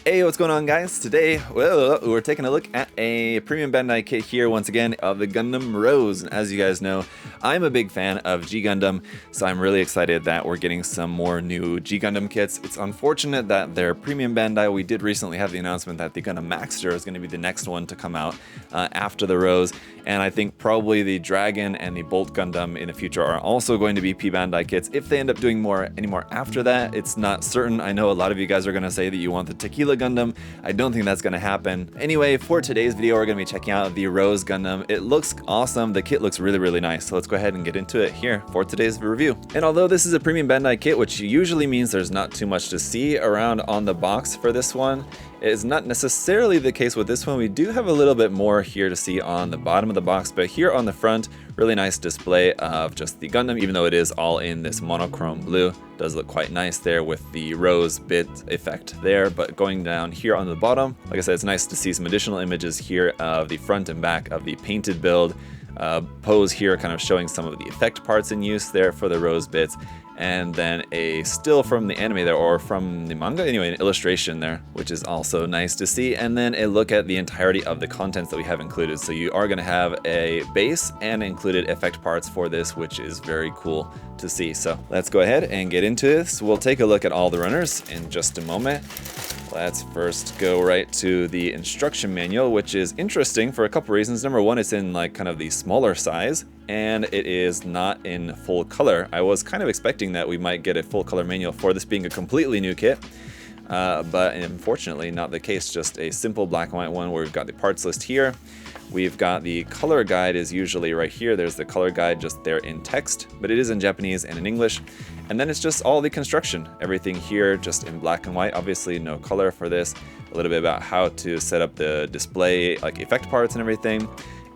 Hey, what's going on, guys? Today, well, we're taking a look at a premium Bandai kit here once again of the Gundam Rose. And as you guys know, I'm a big fan of G Gundam, so I'm really excited that we're getting some more new G Gundam kits. It's unfortunate that they're premium Bandai. We did recently have the announcement that the Gundam Maxter is going to be the next one to come out after the Rose, and I think probably the Dragon and the Bolt Gundam in the future are also going to be P-Bandai kits. If they end up doing any more after that, it's not certain. I know a lot of you guys are going to say that you want the Tequila Gundam. I don't think that's going to happen. Anyway, for today's video, we're going to be checking out the Rose Gundam. It looks awesome. The kit looks really, really nice. So let's go ahead and get into it here for today's review. And although this is a premium Bandai kit, which usually means there's not too much to see around on the box for this one, it is not necessarily the case with this one. We do have a little bit more here to see on the bottom of the box, but here on the front, really nice display of just the Gundam, even though it is all in this monochrome blue. Does look quite nice there with the rose bit effect there, but going down here on the bottom, like I said, it's nice to see some additional images here of the front and back of the painted build. Pose here kind of showing some of the effect parts in use there for the rose bits, and then a still from the anime there, or from the manga, anyway, an illustration there, which is also nice to see, and then a look at the entirety of the contents that we have included. So you are going to have a base and included effect parts for this, which is very cool to see. So let's go ahead and get into this. We'll take a look at all the runners in just a moment. Let's first go right to the instruction manual, which is interesting for a couple reasons. Number one, it's in like kind of the smaller size, and it is not in full color. I was kind of expecting that we might get a full color manual for this being a completely new kit, but unfortunately not the case. Just a simple black and white one where we've got the parts list here. We've got the color guide is usually right here. There's the color guide just there in text, but it is in Japanese and in English. And then it's just all the construction. Everything here just in black and white. Obviously no color for this. A little bit about how to set up the display, like effect parts and everything.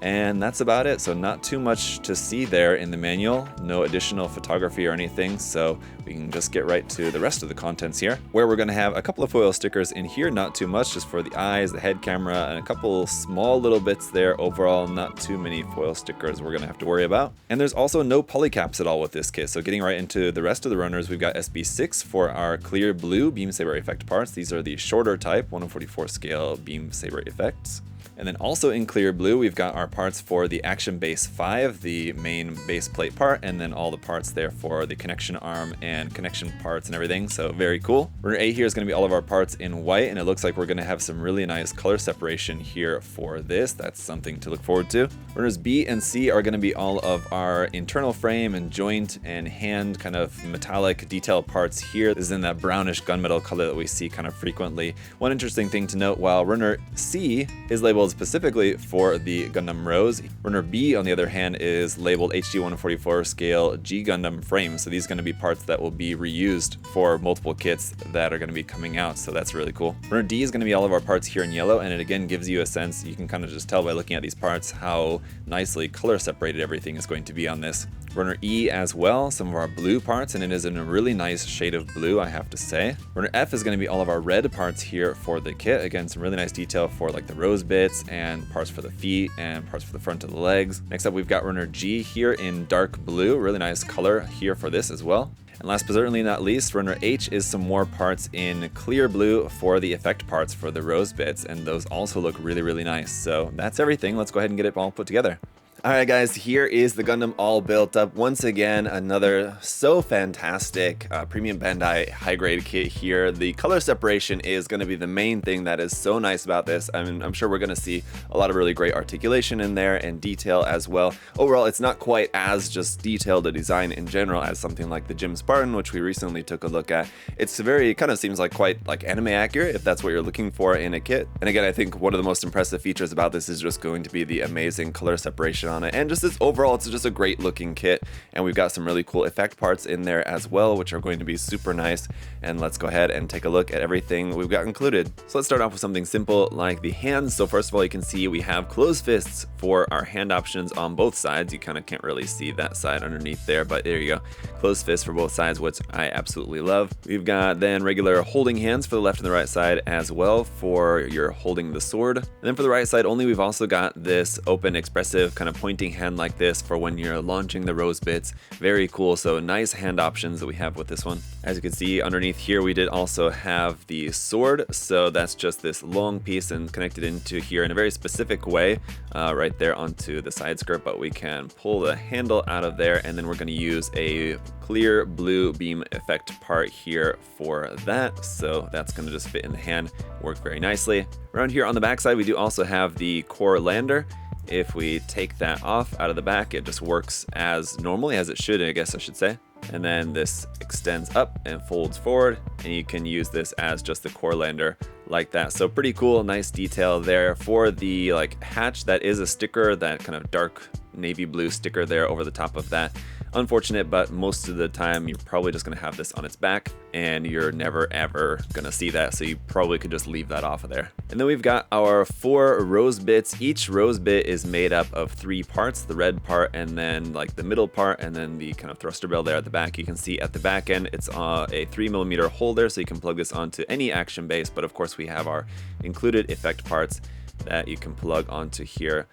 And that's about it. So not too much to see there in the manual. No additional photography or anything. So we can just get right to the rest of the contents here, where we're going to have a couple of foil stickers in here. Not too much, just for the eyes, the head camera, and a couple small little bits there. Overall, not too many foil stickers we're going to have to worry about. And there's also no polycaps at all with this kit. So getting right into the rest of the runners, we've got SB6 for our clear blue beam saber effect parts. These are the shorter type 1/44 scale beam saber effects. And then also in clear blue, we've got our parts for the Action Base 5, the main base plate part, and then all the parts there for the connection arm and connection parts and everything. So very cool. Runner A here is going to be all of our parts in white, and it looks like we're going to have some really nice color separation here for this. That's something to look forward to. Runners B and C are going to be all of our internal frame and joint and hand kind of metallic detail parts here. This is in that brownish gunmetal color that we see kind of frequently. One interesting thing to note, while runner C is labeled specifically for the Gundam Rose, runner B on the other hand is labeled HD 1/44 scale G Gundam frame. So these are going to be parts that will be reused for multiple kits that are going to be coming out. So that's really cool. Runner D is going to be all of our parts here in yellow, and it again gives you a sense, you can kind of just tell by looking at these parts how nicely color separated everything is going to be on this. Runner E as well, some of our blue parts, and it is in a really nice shade of blue, I have to say. Runner F is going to be all of our red parts here for the kit. Again, some really nice detail for like the rose bits and parts for the feet and parts for the front of the legs. Next up, we've got runner G here in dark blue. Really nice color here for this as well. And last but certainly not least, runner H is some more parts in clear blue for the effect parts for the rose bits, and those also look really, really nice. So that's everything. Let's go ahead and get it all put together. Alright guys, here is the Gundam all built up. Once again, another so fantastic premium Bandai high-grade kit here. The color separation is going to be the main thing that is so nice about this. I mean, I'm sure we're going to see a lot of really great articulation in there and detail as well. Overall, it's not quite as just detailed a design in general as something like the Jim Spartan, which we recently took a look at. It's very, kind of seems like quite like anime accurate, if that's what you're looking for in a kit. And again, I think one of the most impressive features about this is just going to be the amazing color separation on it, and just this overall, it's just a great looking kit, and we've got some really cool effect parts in there as well, which are going to be super nice. And let's go ahead and take a look at everything we've got included. So let's start off with something simple like the hands. So first of all, you can see we have closed fists for our hand options on both sides. You kind of can't really see that side underneath there, but there you go. Closed fists for both sides, which I absolutely love. We've got then regular holding hands for the left and the right side as well for your holding the sword. And then for the right side only, we've also got this open expressive kind of pointing hand like this for when you're launching the rose bits. Very cool. So nice hand options that we have with this one. As you can see underneath here, we did also have the sword. So that's just this long piece and connected into here in a very specific way, right there onto the side skirt. But we can pull the handle out of there, and then we're going to use a clear blue beam effect part here for that. So that's going to just fit in the hand, work very nicely. Around here on the back side, we do also have the core lander. If we take that off out of the back, it just works as normally, as it should, I guess I should say. And then this extends up and folds forward, and you can use this as just the core lander like that. So pretty cool, nice detail there. For the like hatch, that is a sticker, that kind of dark navy blue sticker there over the top of that. Unfortunate, but most of the time you're probably just going to have this on its back, and you're never ever going to see that, so you probably could just leave that off of there. And then we've got our 4 rose bits. Each rose bit is made up of 3 parts, the red part, and then like the middle part, and then the kind of thruster bell there at the back. You can see at the back end it's a 3mm hole there, so you can plug this onto any action base, but of course we have our included effect parts that you can plug onto here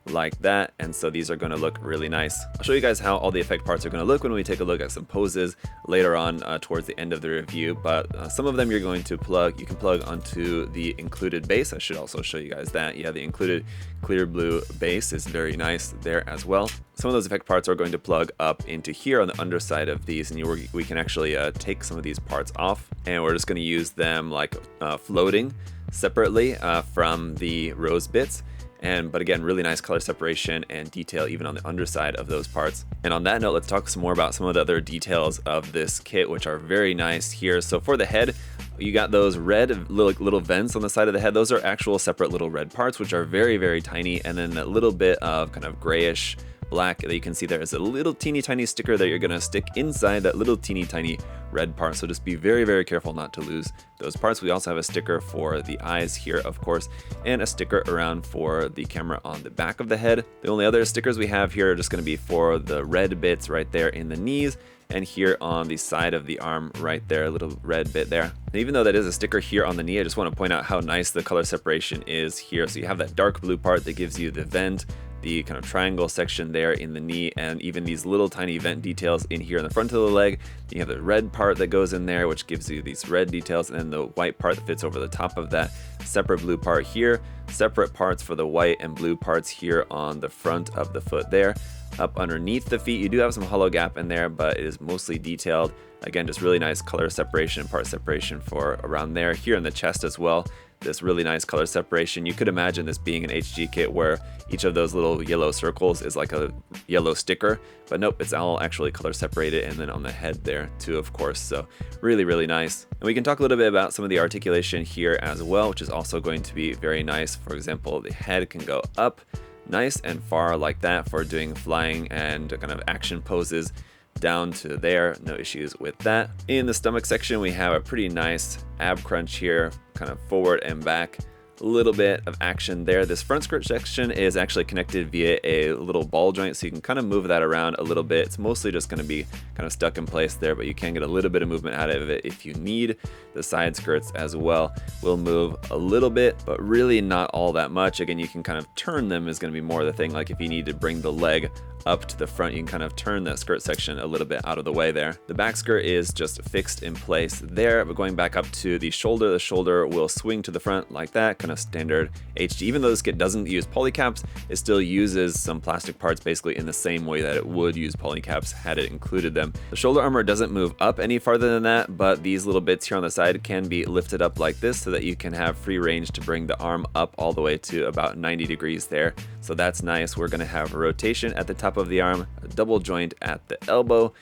like that. And so these are going to look really nice. I'll show you guys how all the effect parts are going to look when we take a look at some poses later on towards the end of the review, but some of them you can plug onto the included base. I should also show you guys that. Yeah, the included clear blue base is very nice there as well. Some of those effect parts are going to plug up into here on the underside of these, and we can actually take some of these parts off, and we're just going to use them like floating separately from the rose bits. But again, really nice color separation and detail even on the underside of those parts. And on that note, let's talk some more about some of the other details of this kit, which are very nice here. So for the head, you got those red little vents on the side of the head. Those are actual separate little red parts, which are very, very tiny. And then a little bit of kind of grayish black that you can see there is a little teeny tiny sticker that you're going to stick inside that little teeny tiny red part. So just be very, very careful not to lose those parts. We also have a sticker for the eyes here, of course, and a sticker around for the camera on the back of the head. The only other stickers we have here are just going to be for the red bits right there in the knees, and here on the side of the arm right there, a little red bit there. And even though that is a sticker here on the knee, I just want to point out how nice the color separation is here. So you have that dark blue part that gives you the vent, the kind of triangle section there in the knee, and even these little tiny vent details in here in the front of the leg. You have the red part that goes in there, which gives you these red details, and then the white part that fits over the top of that. Separate blue part here, separate parts for the white and blue parts here on the front of the foot there. Up underneath the feet, you do have some hollow gap in there, but it is mostly detailed. Again, just really nice color separation and part separation for around there. Here in the chest as well, this really nice color separation. You could imagine this being an HG kit where each of those little yellow circles is like a yellow sticker, but nope, it's all actually color separated, and then on the head there too, of course. So really, really nice. And we can talk a little bit about some of the articulation here as well, which is also going to be very nice. For example, the head can go up nice and far like that for doing flying and kind of action poses down to there, no issues with that. In the stomach section, we have a pretty nice ab crunch here, kind of forward and back. A little bit of action there. This front skirt section is actually connected via a little ball joint, so you can kind of move that around a little bit. It's mostly just going to be kind of stuck in place there, but you can get a little bit of movement out of it if you need. The side skirts as well will move a little bit, but really not all that much. Again, you can kind of turn them is going to be more the thing. Like if you need to bring the leg up to the front, you can kind of turn that skirt section a little bit out of the way there. The back skirt is just fixed in place there, but going back up to the shoulder will swing to the front like that, kind of standard HG. Even though this kit doesn't use polycaps, it still uses some plastic parts basically in the same way that it would use polycaps had it included them. The shoulder armor doesn't move up any farther than that, but these little bits here on the side can be lifted up like this so that you can have free range to bring the arm up all the way to about 90 degrees there. So that's nice. We're going to have a rotation at the top of the arm, a double joint at the elbow,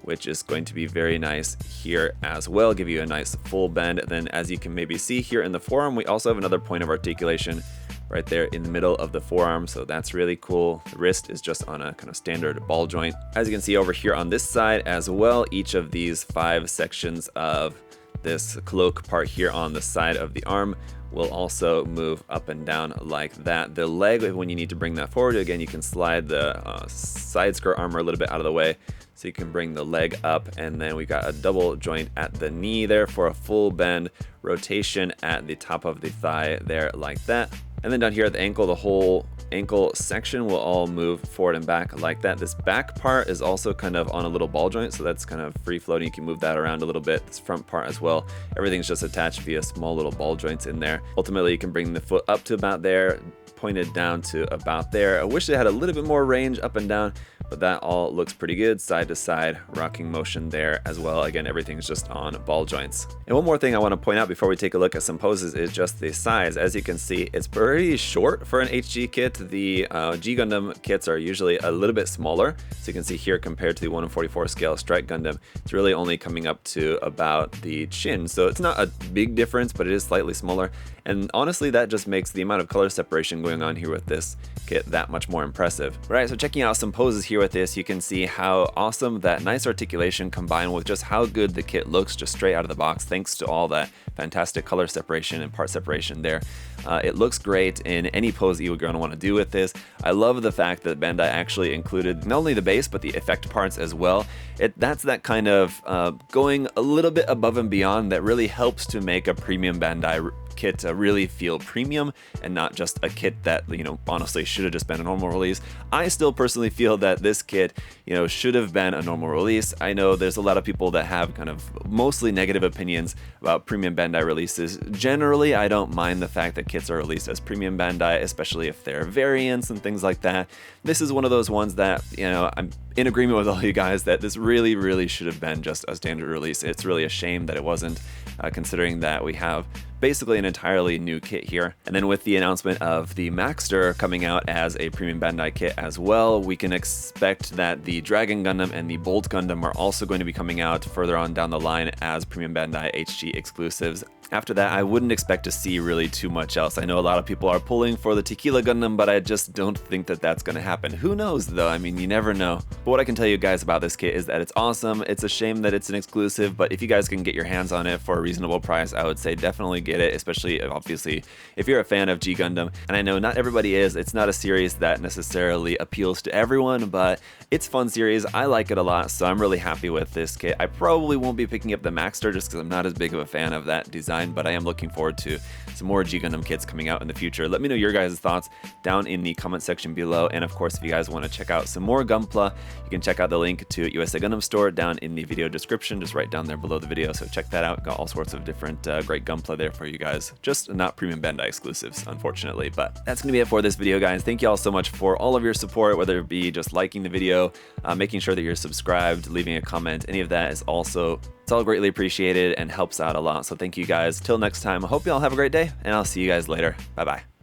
which is going to be very nice here as well, give you a nice full bend. Then as you can maybe see here in the forearm, we also have another point of articulation right there in the middle of the forearm, so that's really cool. The wrist is just on a kind of standard ball joint. As you can see over here on this side as well, each of these 5 sections of this cloak part here on the side of the arm will also move up and down like that. The leg, when you need to bring that forward, again, you can slide the side skirt armor a little bit out of the way so you can bring the leg up, and then we got a double joint at the knee there for a full bend rotation at the top of the thigh there like that. And then down here at the ankle, the whole ankle section will all move forward and back like that. This back part is also kind of on a little ball joint, so that's kind of free floating. You can move that around a little bit. This front part as well, everything's just attached via small little ball joints in there. Ultimately, you can bring the foot up to about there, pointed down to about there. I wish it had a little bit more range up and down, but that all looks pretty good. Side to side rocking motion there as well. Again, everything's just on ball joints. And one more thing I want to point out before we take a look at some poses is just the size. As you can see, it's pretty short for an HG kit. The G Gundam kits are usually a little bit smaller. So you can see here, compared to the 1/44 scale Strike Gundam, it's really only coming up to about the chin. So it's not a big difference, but it is slightly smaller. And honestly, that just makes the amount of color separation going on here with this kit that much more impressive. Right, so checking out some poses here with this, you can see how awesome that nice articulation combined with just how good the kit looks just straight out of the box, thanks to all that fantastic color separation and part separation there. It looks great in any pose that you're going to want to do with this. I love the fact that Bandai actually included not only the base, but the effect parts as well. That's that kind of going a little bit above and beyond that really helps to make a premium Bandai kit really feel premium and not just a kit that, you know, honestly should have just been a normal release. I still personally feel that this kit, you know, should have been a normal release. I know there's a lot of people that have kind of mostly negative opinions about premium Bandai releases. Generally, I don't mind the fact that kits are released as premium Bandai, especially if they're variants and things like that. This is one of those ones that, you know, I'm in agreement with all you guys that this really should have been just a standard release. It's really a shame that it wasn't, considering that we have basically an entirely new kit here. And then with the announcement of the Maxter coming out as a premium Bandai kit as well, we can expect that the Dragon Gundam and the Bolt Gundam are also going to be coming out further on down the line as premium Bandai HG exclusives. After that, I wouldn't expect to see really too much else. I know a lot of people are pulling for the Tequila Gundam, but I just don't think that that's going to happen. Who knows though? I mean, you never know. But what I can tell you guys about this kit is that it's awesome. It's a shame that it's an exclusive, but if you guys can get your hands on it for a reasonable price, I would say definitely get it, especially obviously if you're a fan of G Gundam. And I know not everybody is. It's not a series that necessarily appeals to everyone, but it's a fun series. I like it a lot, so I'm really happy with this kit. I probably won't be picking up the Maxter just because I'm not as big of a fan of that design, but I am looking forward to some more G Gundam kits coming out in the future. Let me know your guys' thoughts down in the comment section below. And of course, if you guys want to check out some more Gunpla, you can check out the link to USA Gundam Store down in the video description, just right down there below the video. So check that out. Got all sorts of different great Gunpla there for you guys. Just not premium Bandai exclusives, unfortunately. But that's going to be it for this video, guys. Thank you all so much for all of your support, whether it be just liking the video, making sure that you're subscribed, leaving a comment. Any of that is also, it's all greatly appreciated and helps out a lot. So thank you guys. Till next time, I hope you all have a great day, and I'll see you guys later. Bye-bye.